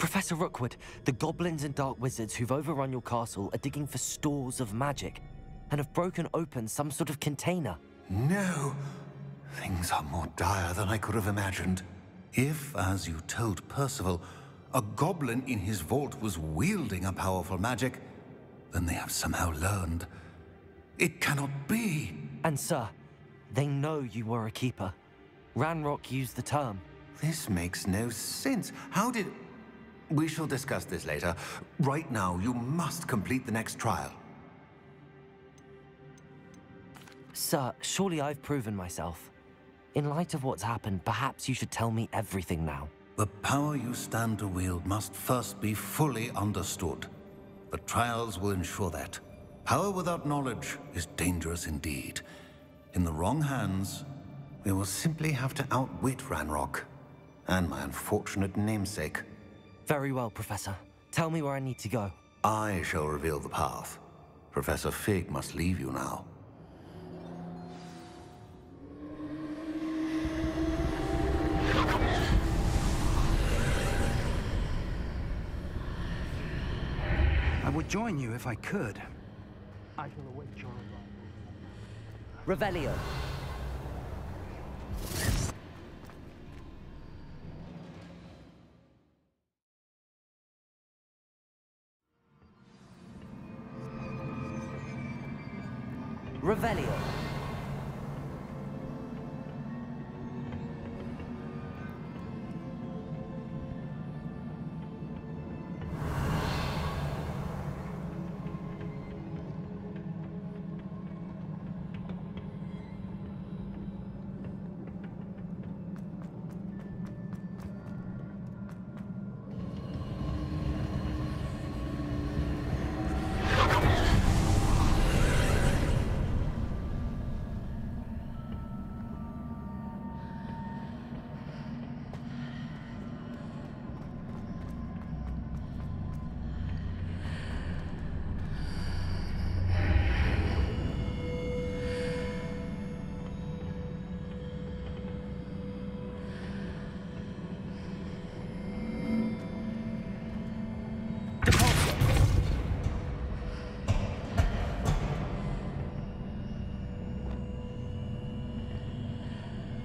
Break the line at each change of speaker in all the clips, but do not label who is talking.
Professor Rockwood, the goblins and dark wizards who've overrun your castle are digging for stores of magic and have broken open some sort of container.
No! Things are more dire than I could have imagined. If, as you told Percival, a goblin in his vault was wielding a powerful magic, then they have somehow learned. It cannot be!
And sir, they know you were a keeper. Ranrock used the term.
This makes no sense. How did... We shall discuss this later. Right now, you must complete the next trial.
Sir, surely I've proven myself. In light of what's happened, perhaps you should tell me everything now.
The power you stand to wield must first be fully understood. The trials will ensure that. Power without knowledge is dangerous indeed. In the wrong hands, we will simply have to outwit Ranrock and my unfortunate namesake.
Very well, Professor. Tell me where I need to go.
I shall reveal the path. Professor Fig must leave you now.
I would join you if I could.
I shall await your arrival. Revelio. Revelio.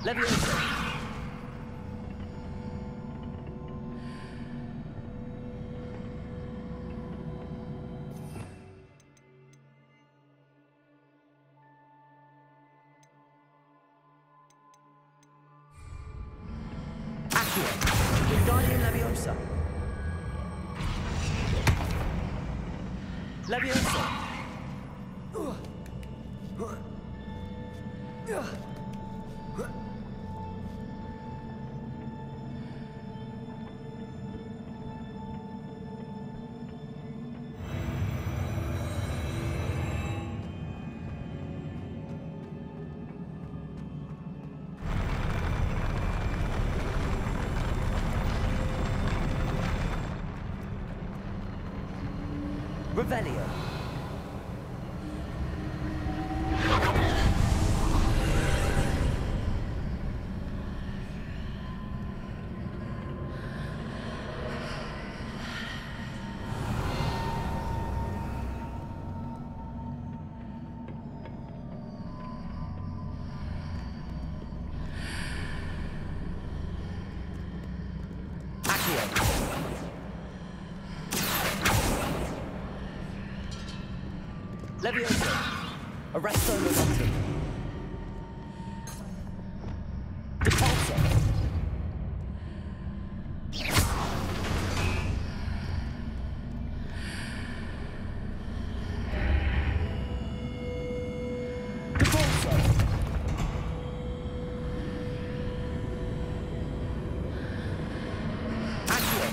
Leviosa. Accio. Guardian Leviosa. Leviosa. Revelio. Leviosa. Arresto momentum. Depulso. Depulso. Accio.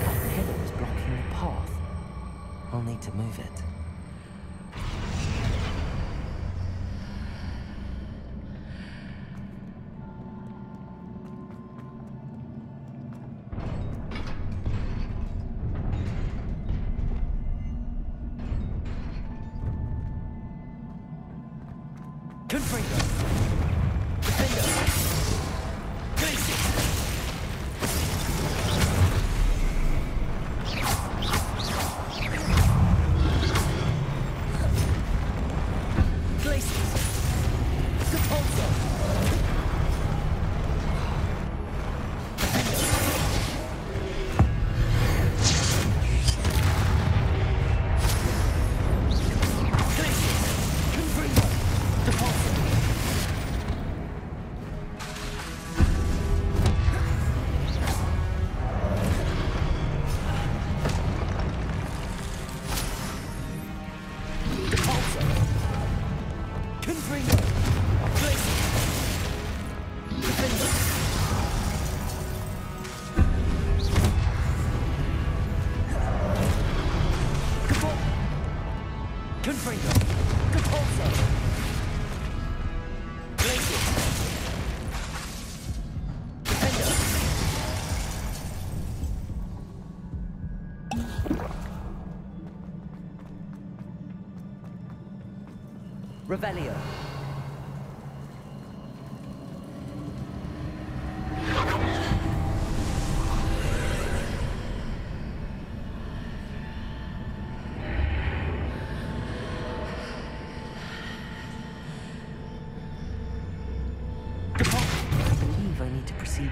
That pillar is blocking the path. I'll need to move it. Confringo. Defendo. Gracie. Confringo. Compulso. Glacius. Defender. Revelio.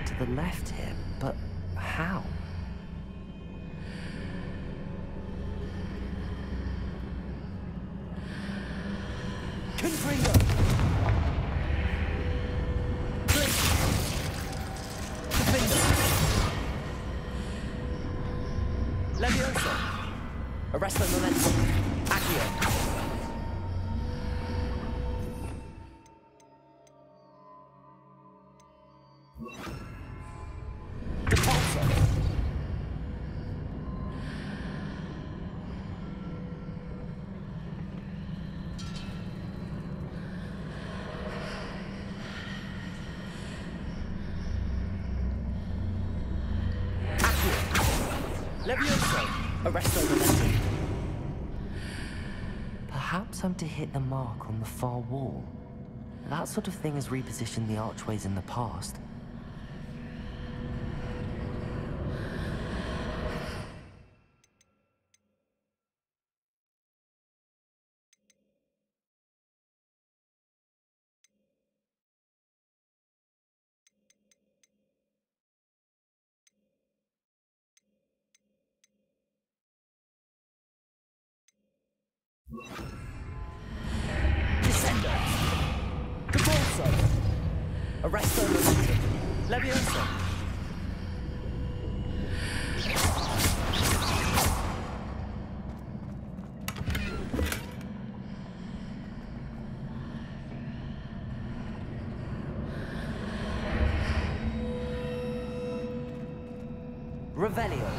To the left here, but how? Confringo! Defender! Leviosa! Arresto momentum! Accio! Leviosa! Arresto momentum. Perhaps I'm to hit the mark on the far wall. That sort of thing has repositioned the archways in the past. Descender! Compulso! Arresto momentum. Leviosa! Revelio.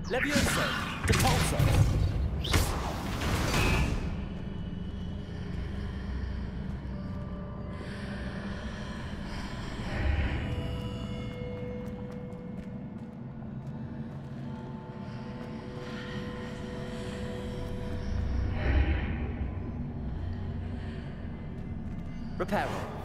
Leviosa! Compulso! Reparo.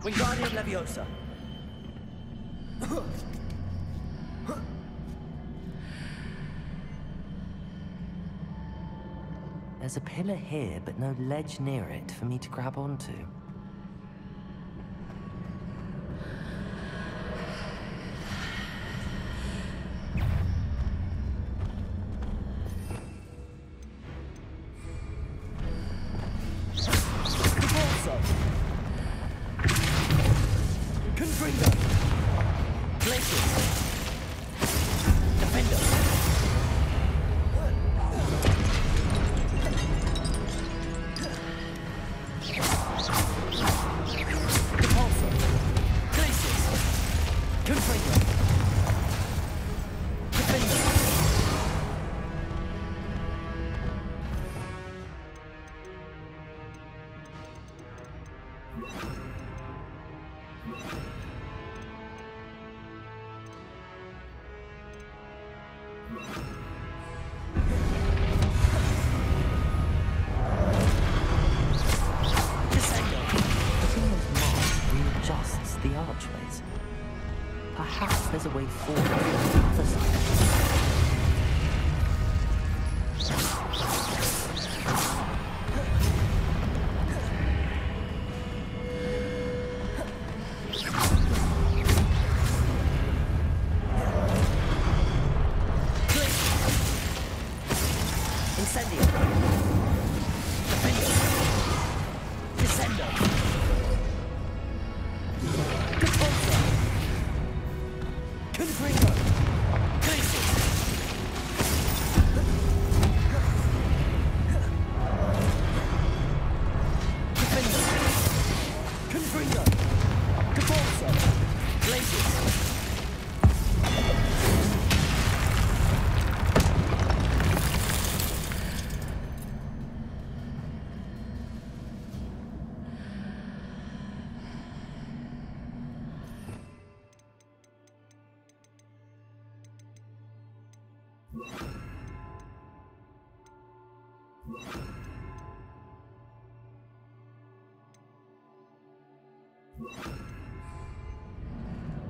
Wingardium Leviosa. There's a pillar here, but no ledge near it for me to grab onto. Perhaps there's a way forward on the other side.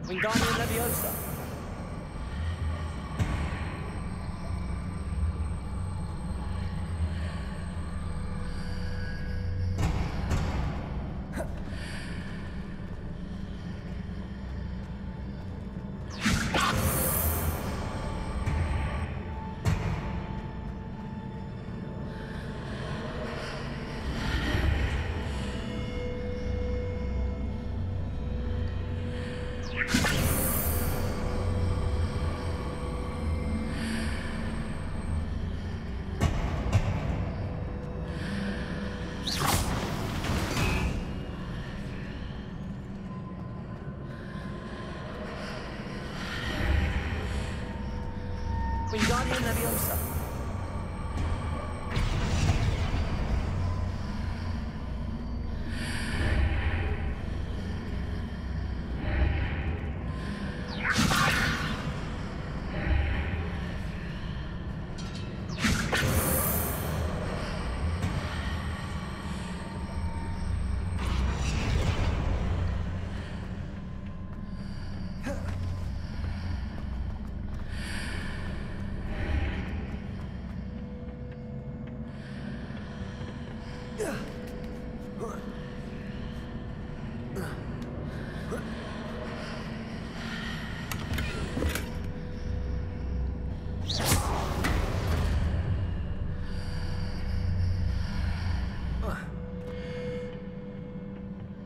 Wingardium Leviosa. Wingardium Leviosa.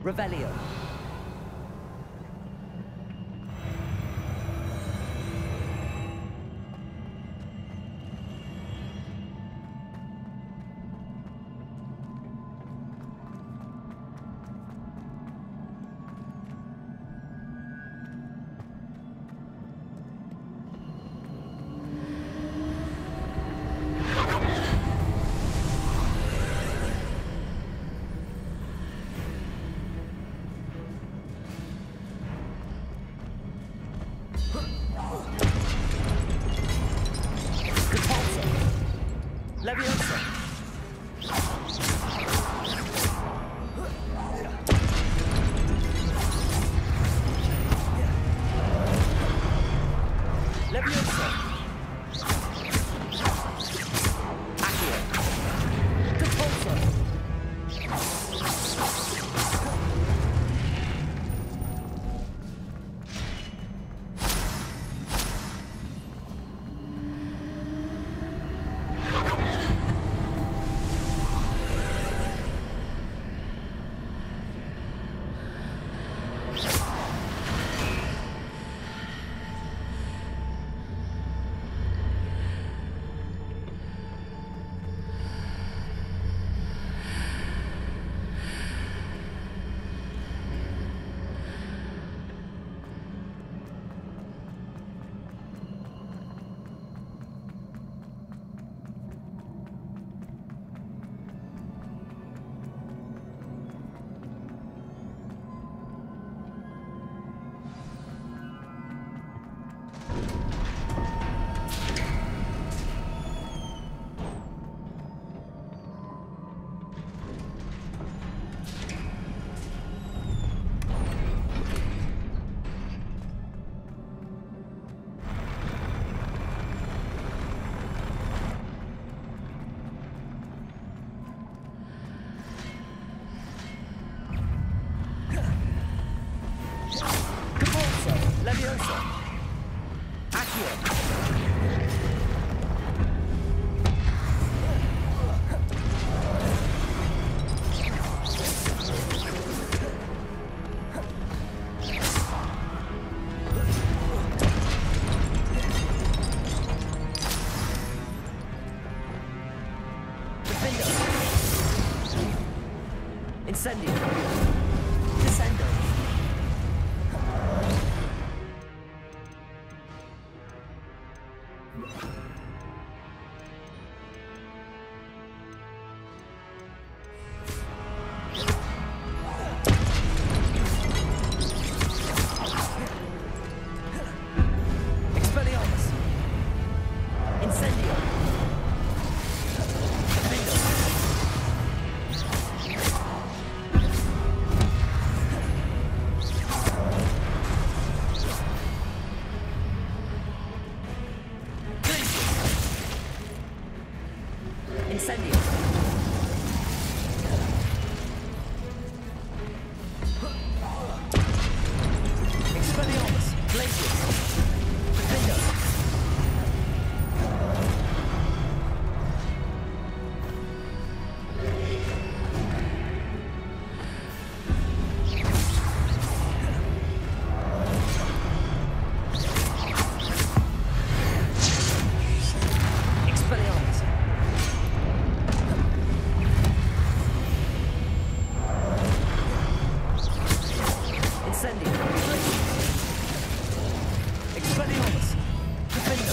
Revelio. Incendio. Descendo. Expelliarmus. Incendio. Defendo. Incendio. Expelliarmus. Glacius. Defendo. Expelliarmus. Incendio. Expelliarmus. Defendo.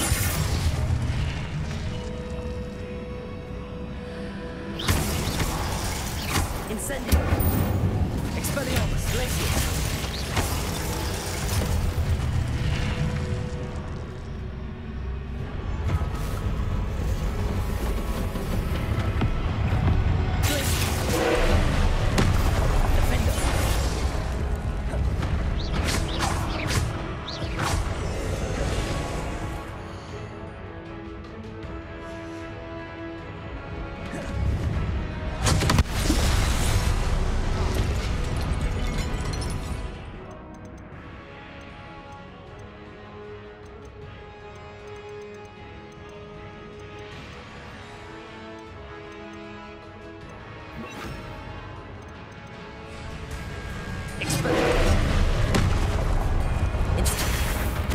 Incendio. Expelliarmus. Glacius. Defendo. Expelliarmus.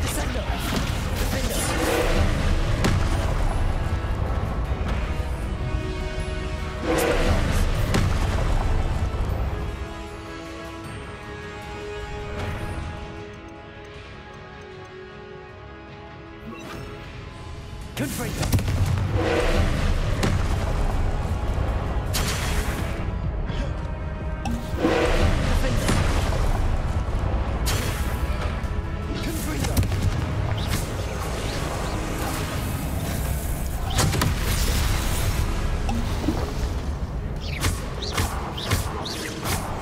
Descendo. Defendo. Expelliarmus. Confringo. Defendo. Confringo.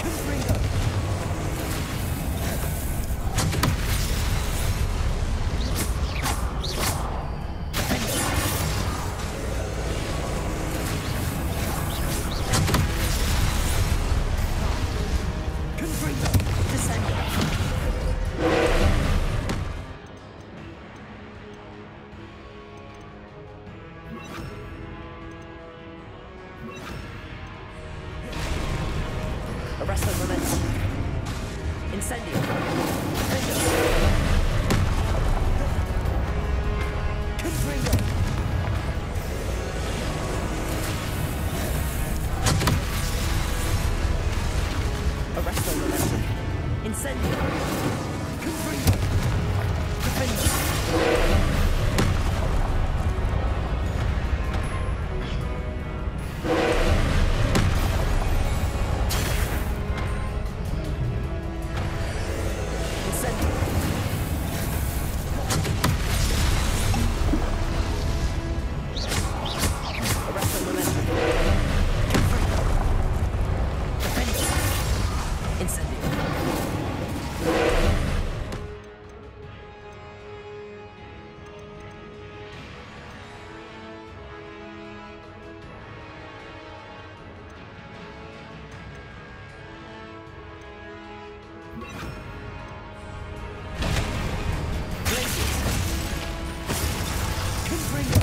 Confringo. Confringo. Descendo. Arresto momentum. Incendio. Defendo. Confringo. Arresto momentum. Incendio. Confringo. Defendo. Incendio. Arresto momentum. Confringo. Defendo. Incendio. Glacius. Confringo.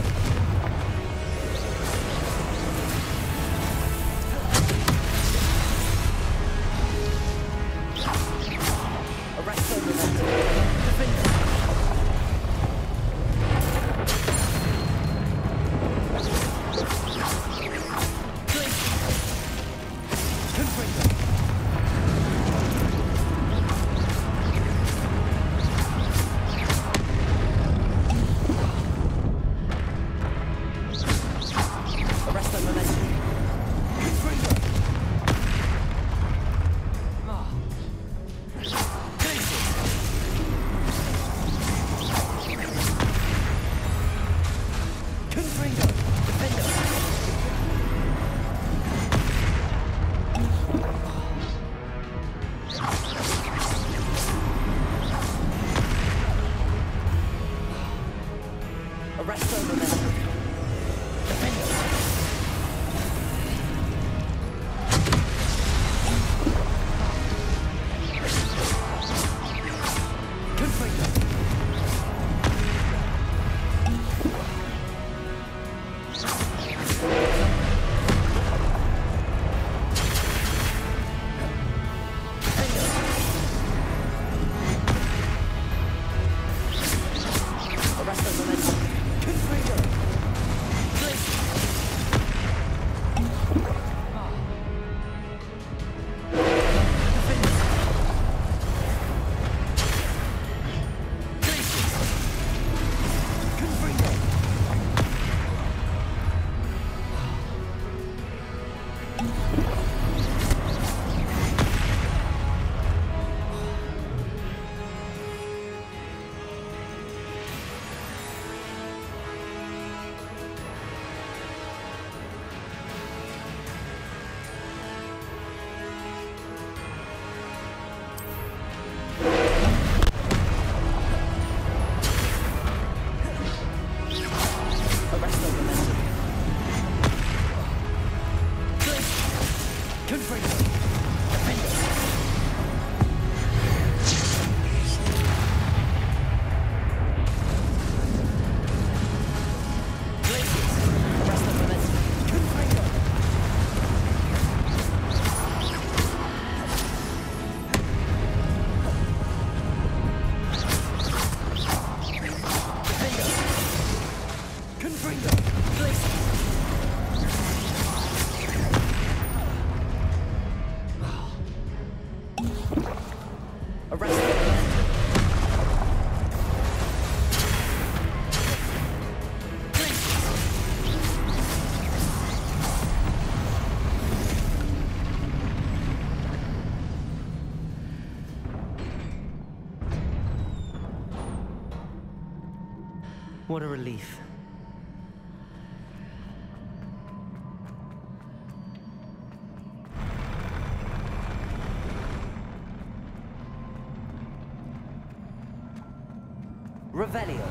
Arrest them. What a relief. Revelio.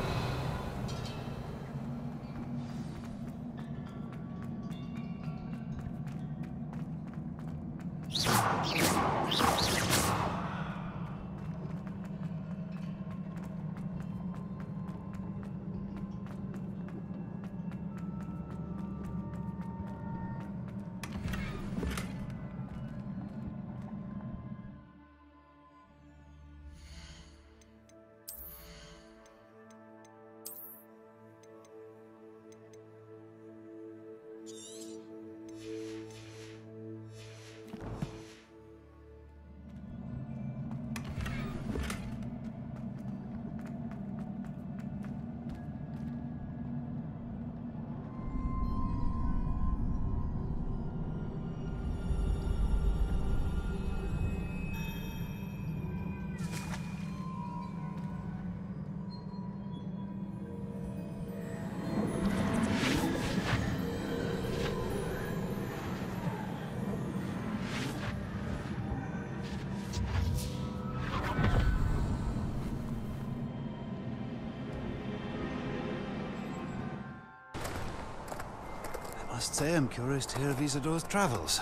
I must say I'm curious to hear of Isadora's travels.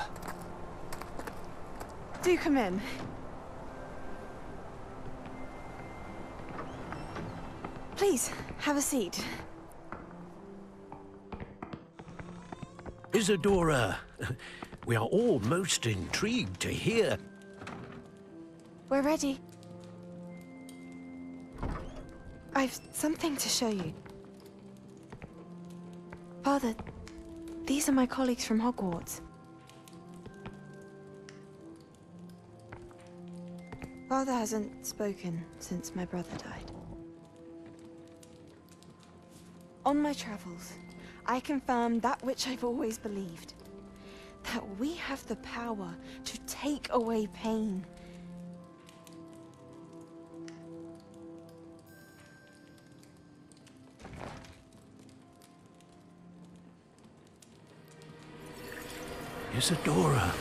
Do come in. Please, have a seat.
Isadora, we are all most intrigued to hear.
We're ready. I've something to show you. Father, these are my colleagues from Hogwarts. Father hasn't spoken since my brother died. On my travels, I confirmed that which I've always believed. That we have the power to take away pain.
Isadora.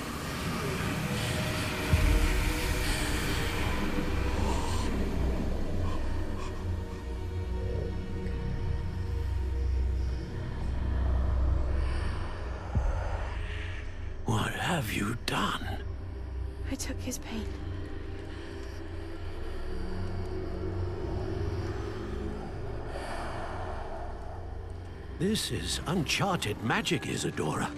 What have you done?
I took his pain.
This is uncharted magic, Isadora.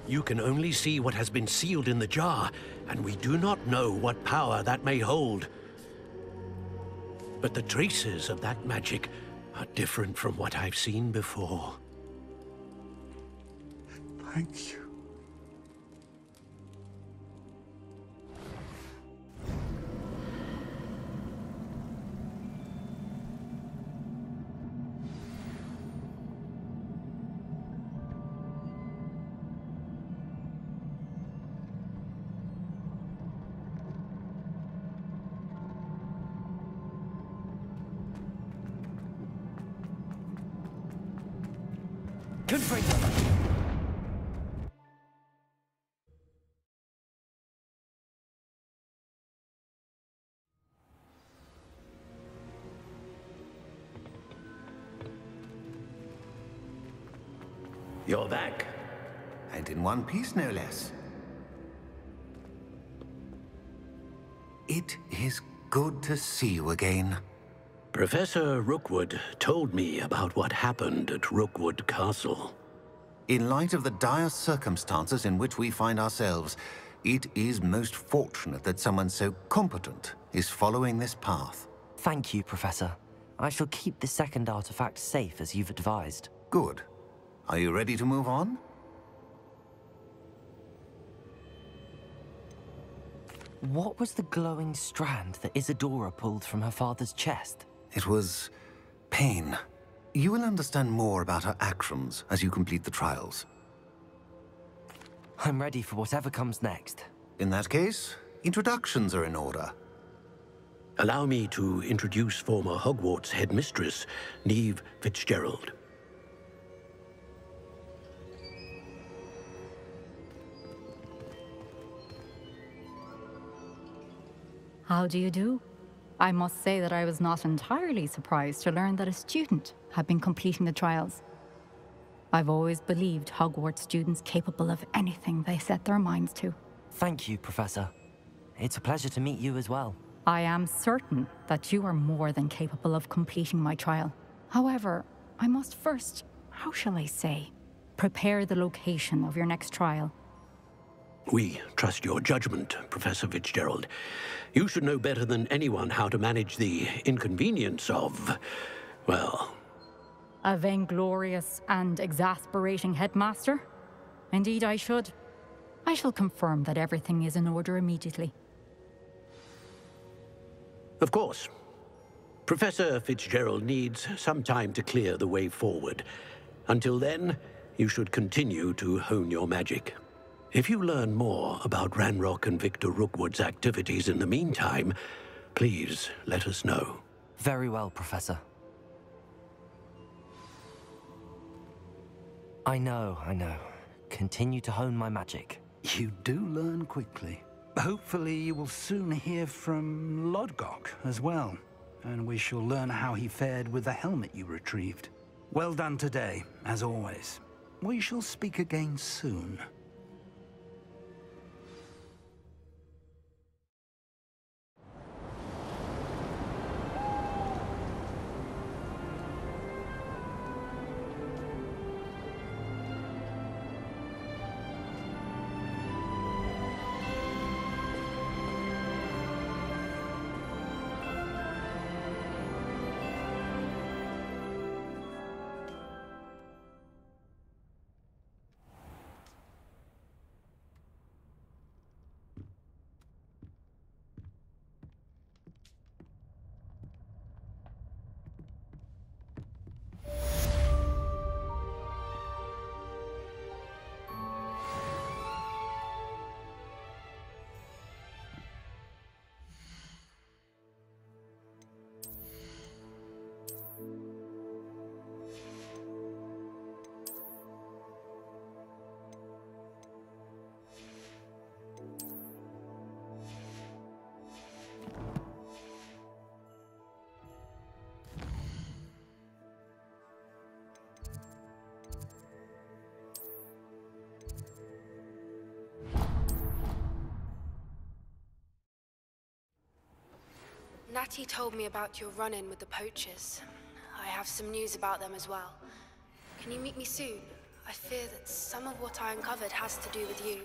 You can only see what has been sealed in the jar, and we do not know what power that may hold. But the traces of that magic are different from what I've seen before.
Thank you.
Good bring them.
You're back.
And in one piece, no less. It is good to see you again.
Professor Rookwood told me about what happened at Rookwood Castle.
In light of the dire circumstances in which we find ourselves, it is most fortunate that someone so competent is following this path.
Thank you, Professor. I shall keep the second artifact safe as you've advised.
Good. Are you ready to move on?
What was the glowing strand that Isadora pulled from her father's chest?
It was pain. You will understand more about her actions as you complete the trials.
I'm ready for whatever comes next.
In that case, introductions are in order.
Allow me to introduce former Hogwarts headmistress, Neve Fitzgerald.
How do you do? I must say that I was not entirely surprised to learn that a student had been completing the trials. I've always believed Hogwarts students capable of anything they set their minds to.
Thank you, Professor. It's a pleasure to meet you as well.
I am certain that you are more than capable of completing my trial. However, I must first, how shall I say, prepare the location of your next trial.
We trust your judgment, Professor Fitzgerald. You should know better than anyone how to manage the inconvenience of, well...
A vainglorious and exasperating headmaster? Indeed I should. I shall confirm that everything is in order immediately.
Of course. Professor Fitzgerald needs some time to clear the way forward. Until then, you should continue to hone your magic. If you learn more about Ranrock and Victor Rookwood's activities in the meantime, please let us know.
Very well, Professor. I know. Continue to hone my magic.
You do learn quickly. Hopefully you will soon hear from Lodgok as well, and we shall learn how he fared with the helmet you retrieved. Well done today, as always. We shall speak again soon.
Natty told me about your run-in with the poachers. I have some news about them as well. Can you meet me soon? I fear that some of what I uncovered has to do with you.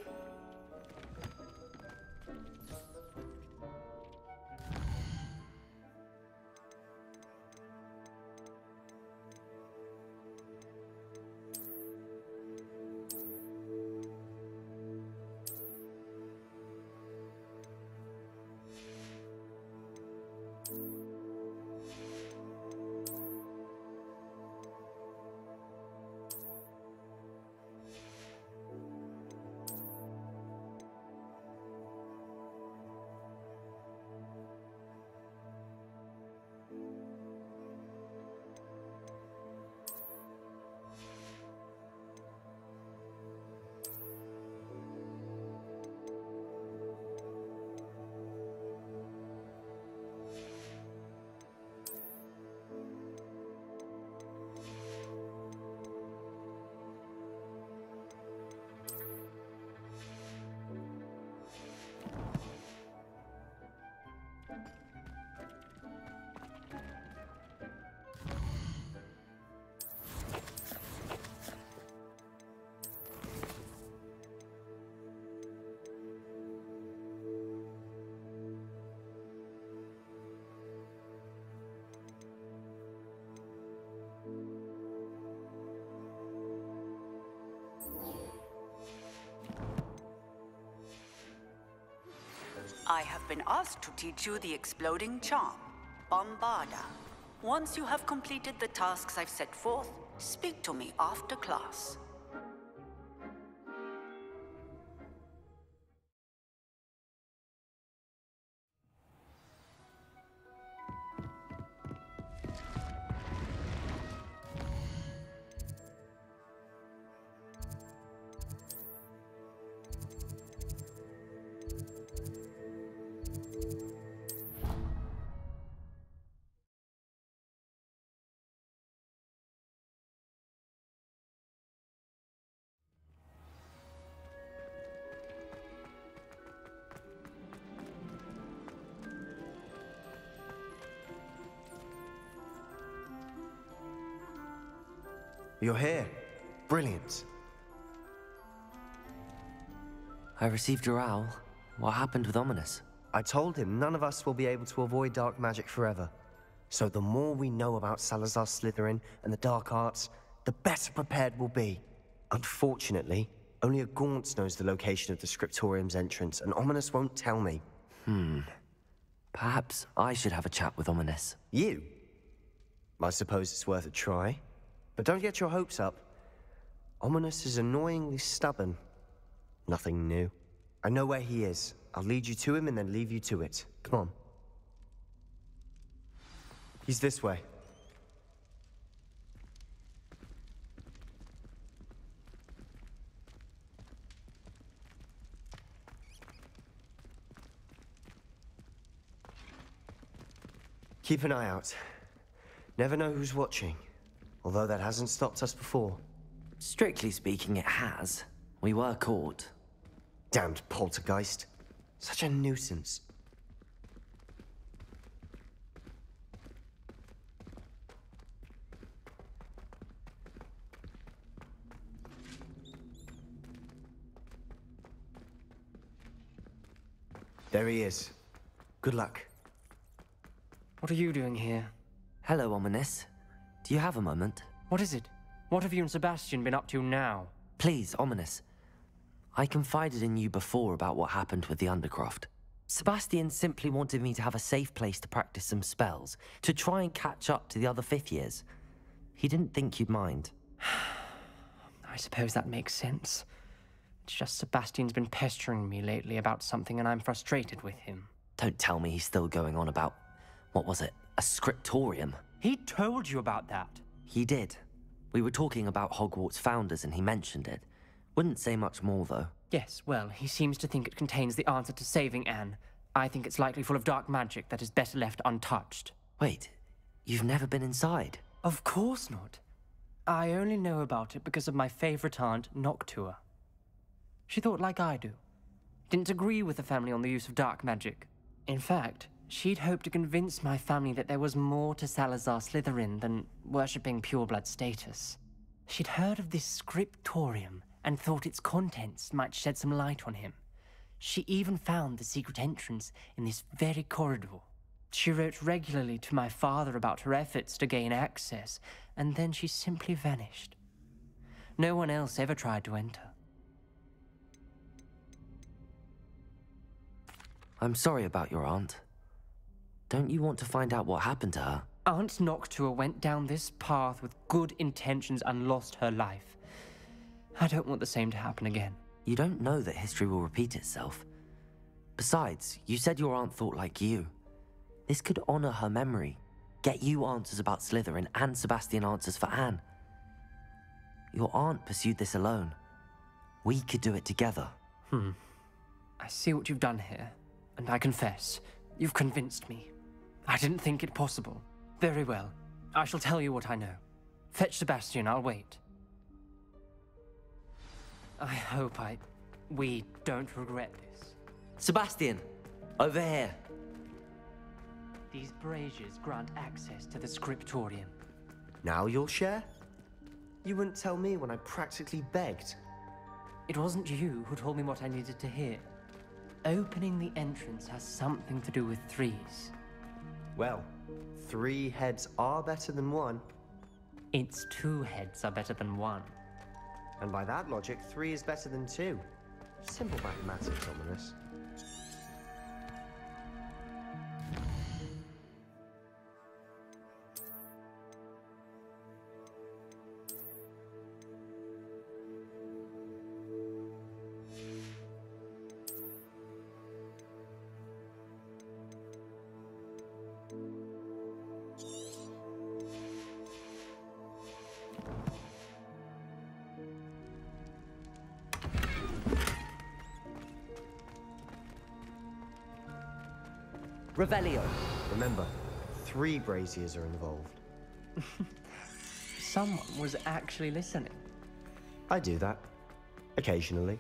I have been asked to teach you the exploding charm, Bombarda. Once you have completed the tasks I've set forth, speak to me after class.
You're here. Brilliant.
I received your owl. What happened with Ominous?
I told him none of us will be able to avoid dark magic forever. So the more we know about Salazar Slytherin and the dark arts, the better prepared we'll be. Unfortunately, only a Gaunt knows the location of the Scriptorium's entrance, and Ominous won't tell me.
Perhaps I should have a chat with Ominous.
You? I suppose it's worth a try. But don't get your hopes up. Ominous is annoyingly stubborn. Nothing new. I know where he is. I'll lead you to him and then leave you to it. Come on. He's this way. Keep an eye out. Never know who's watching. Although that hasn't stopped us before.
Strictly speaking, it has. We were caught.
Damned poltergeist. Such a nuisance. There he is. Good luck.
What are you doing here?
Hello, Ominous. Do you have a moment?
What is it? What have you and Sebastian been up to now?
Please, Ominous. I confided in you before about what happened with the Undercroft. Sebastian simply wanted me to have a safe place to practice some spells, to try and catch up to the other fifth years. He didn't think you'd mind.
I suppose that makes sense. It's just Sebastian's been pestering me lately about something and I'm frustrated with him.
Don't tell me he's still going on about, what was it, a scriptorium?
He told you about that?
He did. We were talking about Hogwarts founders and he mentioned it. Wouldn't say much more, though.
Yes, well, he seems to think it contains the answer to saving Anne. I think it's likely full of dark magic that is better left untouched.
Wait, you've never been inside?
Of course not. I only know about it because of my favorite aunt, Noctua. She thought like I do. Didn't agree with the family on the use of dark magic. In fact, she'd hoped to convince my family that there was more to Salazar Slytherin than worshipping pureblood status. She'd heard of this scriptorium and thought its contents might shed some light on him. She even found the secret entrance in this very corridor. She wrote regularly to my father about her efforts to gain access, and then she simply vanished. No one else ever tried to enter.
I'm sorry about your aunt. Don't you want to find out what happened to her?
Aunt Noctua went down this path with good intentions and lost her life. I don't want the same to happen again.
You don't know that history will repeat itself. Besides, you said your aunt thought like you. This could honor her memory, get you answers about Slytherin and Sebastian answers for Anne. Your aunt pursued this alone. We could do it together.
I see what you've done here, and I confess, you've convinced me. I didn't think it possible. Very well. I shall tell you what I know. Fetch Sebastian, I'll wait. I hope we don't regret this.
Sebastian, over here.
These braziers grant access to the scriptorium.
Now you'll share? You wouldn't tell me when I practically begged.
It wasn't you who told me what I needed to hear. Opening the entrance has something to do with threes.
Well, 3 heads are better than 1.
It's 2 heads are better than 1.
And by that logic, 3 is better than 2. Simple mathematics, Ominous.
Revelio.
Remember, 3 braziers are involved.
Someone was actually listening.
I do that. Occasionally.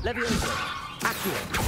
Leviosa! Accio!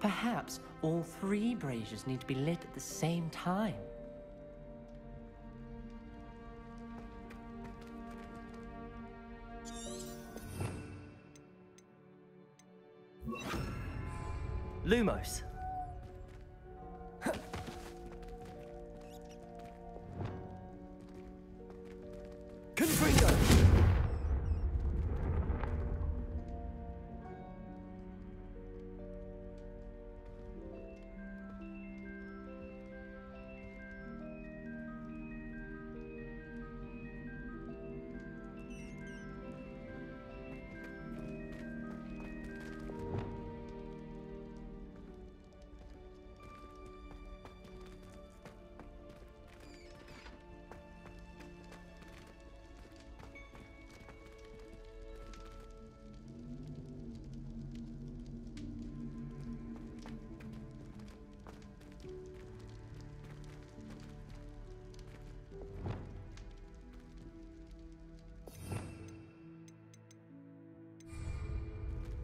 Perhaps all 3 braziers need to be lit at the same time.
Lumos. Confringo.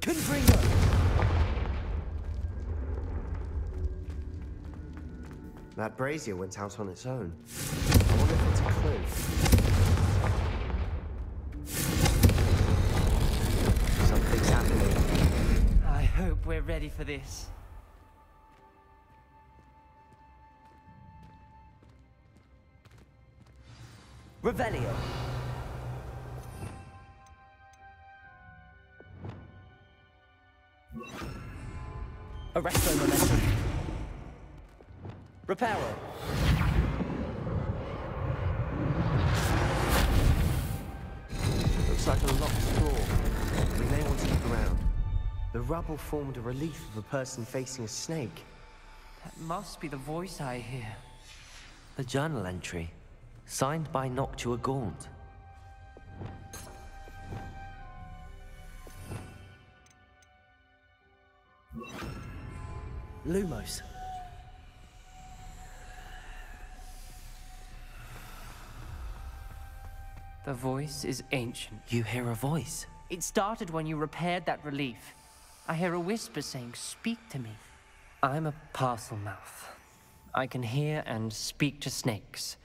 Confringo.
That brazier went out on its own. I wonder if it's a clue. Something's happening.
I hope we're ready for this.
Revelio. Arresto momentum. Reparo.
Looks like a locked door. We may want to look around. The rubble formed a relief of a person facing a snake.
That must be the voice I hear.
A journal entry, signed by Noctua Gaunt. Lumos.
The voice is ancient.
You hear a voice?
It started when you repaired that relief. I hear a whisper saying, "Speak to me." I'm a parcel mouth. I can hear and speak to snakes.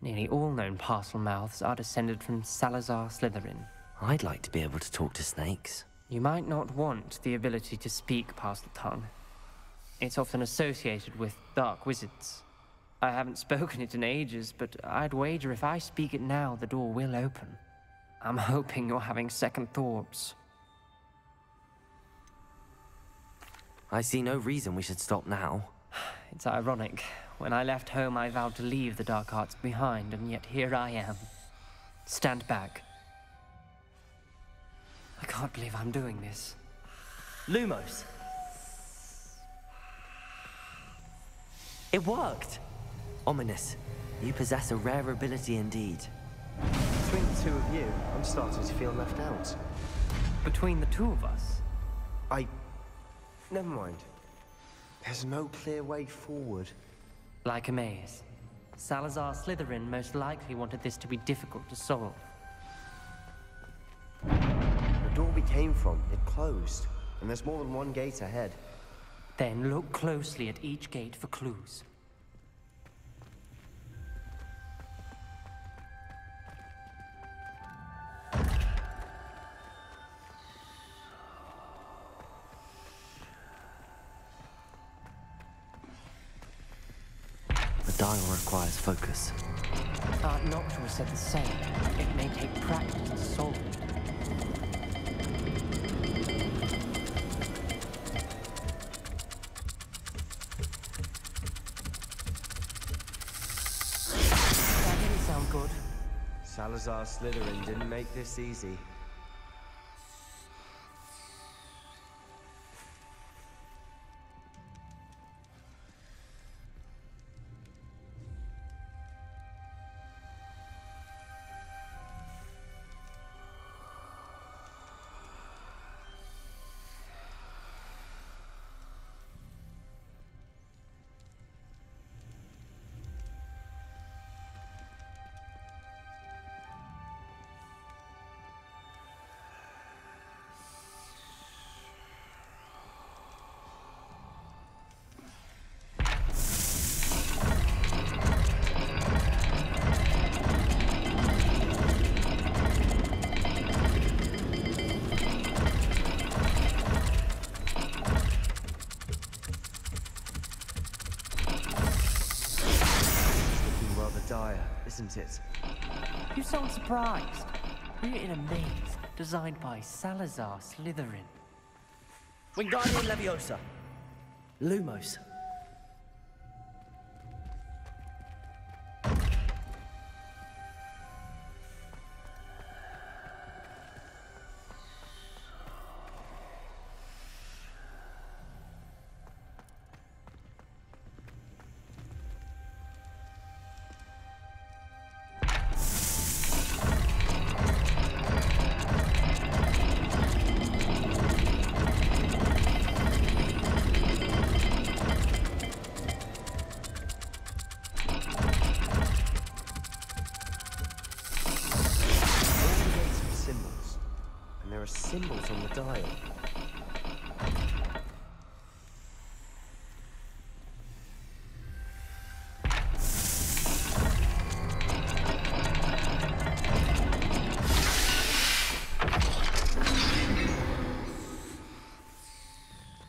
Nearly all known parcel mouths are descended from Salazar Slytherin.
I'd like to be able to talk to snakes.
You might not want the ability to speak parcel tongue. It's often associated with dark wizards. I haven't spoken it in ages, but I'd wager if I speak it now, the door will open. I'm hoping you're having second thoughts.
I see no reason we should stop now.
It's ironic. When I left home, I vowed to leave the dark arts behind, and yet here I am. Stand back. I can't believe I'm doing this. Lumos.
It worked! Ominous. You possess a rare ability indeed.
Between the two of you, I'm starting to feel left out.
Between the two of us?
Never mind. There's no clear way forward.
Like a maze. Salazar Slytherin most likely wanted this to be difficult to solve.
The door we came from, it closed. And there's more than one gate ahead.
Then look closely at each gate for clues.
The dial requires focus.
Art Noctua said the same. It may take practice to solve it. That didn't sound good.
Salazar Slytherin didn't make this easy. Isn't it?
You sound surprised. We're in a maze designed by Salazar Slytherin.
Wingardium Leviosa. Lumos.
Symbols on the dial.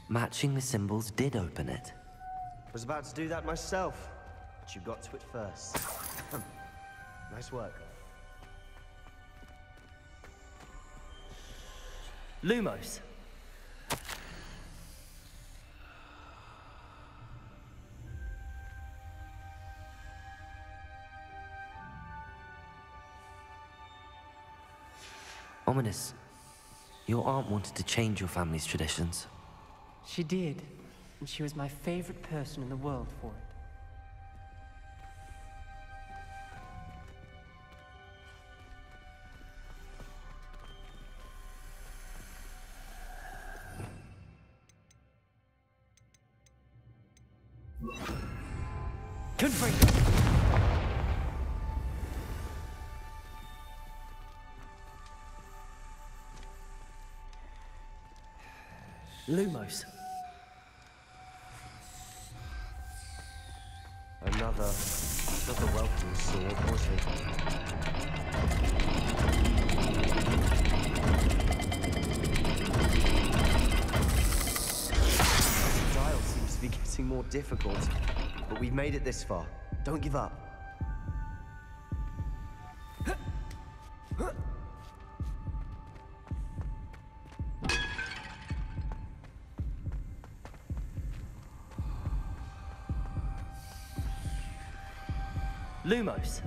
Matching the symbols did open it.
Was about to do that myself, but you got to it first. Nice work.
Lumos.
Ominous. Your aunt wanted to change your family's traditions.
She did, and she was my favorite person in the world for it.
Lumos.
Another welcome sword, was it? The dial seems to be getting more difficult, but we've made it this far. Don't give up.
Lumos.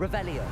Revelio.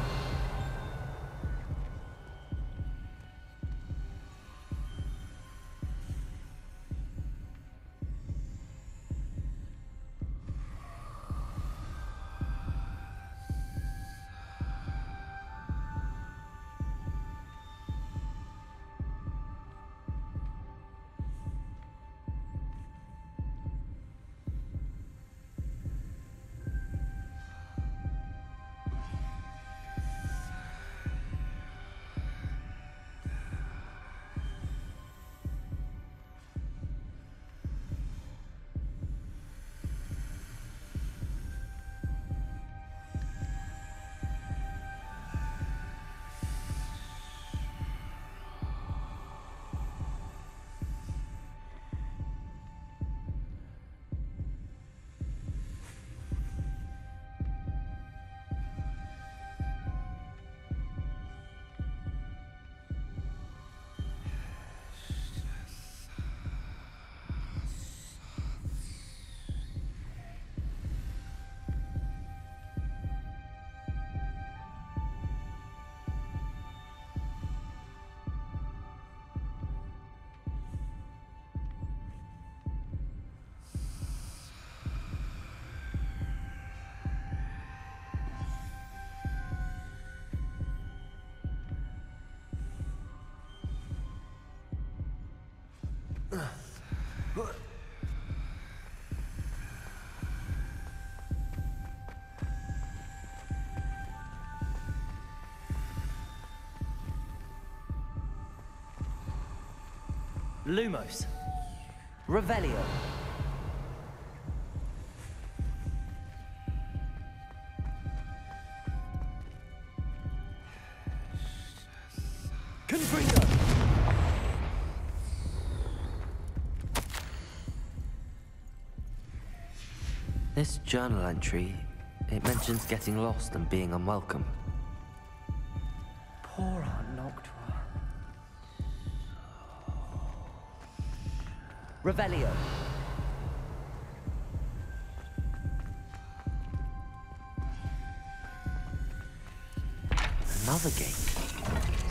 Lumos. Revelio. Confringo. This journal entry, it mentions getting lost and being unwelcome.
Poor Aunt Noctua.
Revelio. Another gate.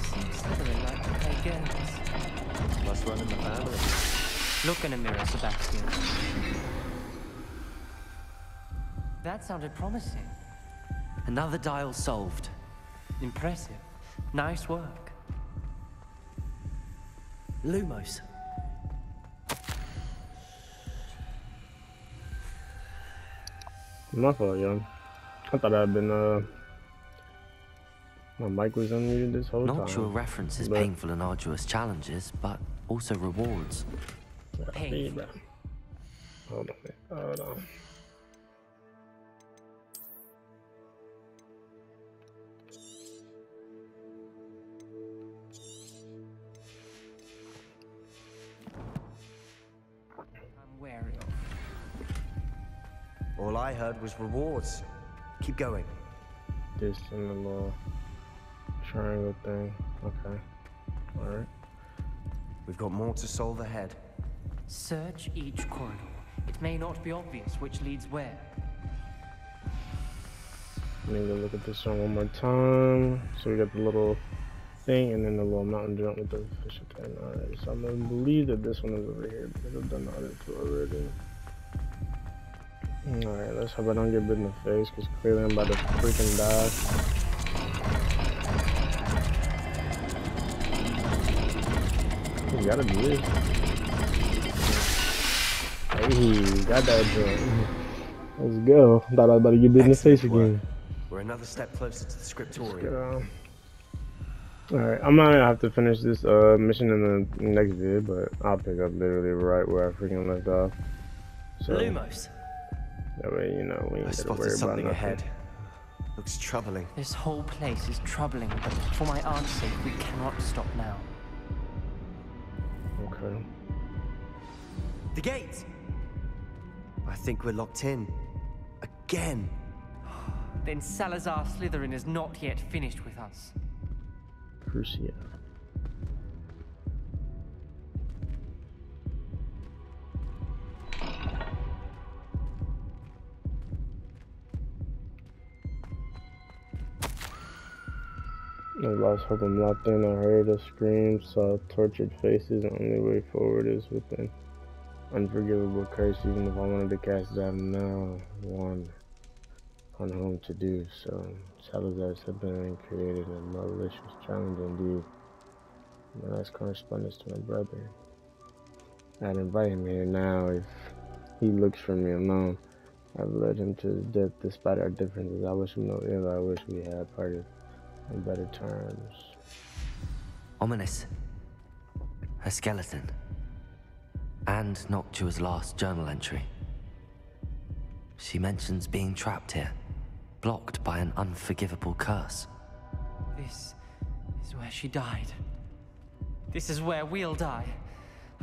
Seems Slytherin like to play games.
Must run in the family.
Look in a mirror, Sebastian. That sounded promising.
Another dial solved.
Impressive. Nice work.
Lumos.
My fault, young. I thought I'd been, my mic was unmuted this whole time.
Noctua references painful and arduous challenges, but also rewards.
Painful.
Hold on. Hold on.
I'm wary of.
All I heard was rewards. Keep going.
This in the little triangle thing. Okay. Alright.
We've got more to solve ahead.
Search each corridor. It may not be obvious which leads where.
I need to look at this one more time. So we got the little thing and then the little mountain jump with the fish thing. Alright, so I'm gonna believe that this one is over here because I've done the other two already. Alright, let's hope I don't get bit in the face because clearly I'm about to freaking die. You gotta do this. Hey, got that joint. Let's go. Thought I was about to get bit in the face again.
We're another step closer to the scriptorium.
Alright, I'm gonna have to finish this mission in the next vid, but I'll pick up literally right where I freaking left off. So
Lumos.
that way, you know, we ain't gotta worry about
something
nothing.
ahead. Looks troubling.
This whole place is troubling, but for my aunt's sake, we cannot stop now.
Okay.
The gate! I think we're locked in. Again!
Then Salazar Slytherin is not yet finished with us.
Crucia. I lost hope. I'm locked in. I heard a scream, saw tortured faces. The only way forward is with an unforgivable curse. Even if I wanted to cast it out now, one on whom to do so. Salazar's been created a malicious challenge indeed. My last correspondence to my brother. I'd invite him here now if he looks for me alone. I've led him to his death despite our differences. I wish him no ill. I wish we had parted on better terms.
Ominous. Her skeleton. And Noctua's last journal entry. She mentions being trapped here, blocked by an unforgivable curse.
This is where she died. This is where we'll die.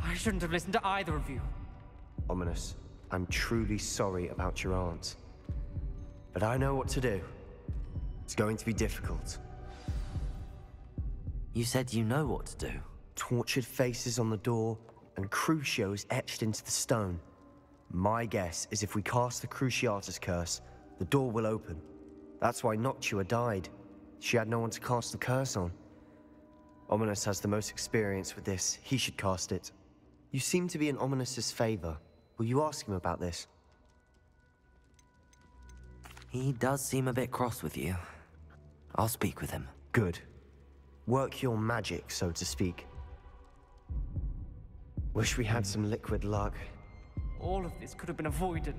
I shouldn't have listened to either of you.
Ominous, I'm truly sorry about your aunt. But I know what to do. It's going to be difficult.
You said you know what to do.
Tortured faces on the door, and Crucios etched into the stone. My guess is if we cast the Cruciatus curse, the door will open. That's why Noctua died. She had no one to cast the curse on. Ominous has the most experience with this. He should cast it. You seem to be in Ominous's favor. Will you ask him about this?
He does seem a bit cross with you. I'll speak with him.
Good. Work your magic, so to speak. Wish we had some liquid luck.
All of this could have been avoided.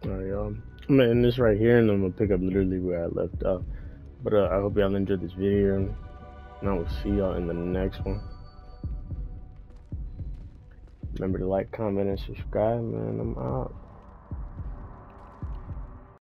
Alright, y'all. I'm gonna end this right here, and I'm gonna pick up literally where I left off. But I hope y'all enjoyed this video, and I will see y'all in the next one. Remember to like, comment, and subscribe, man. I'm out.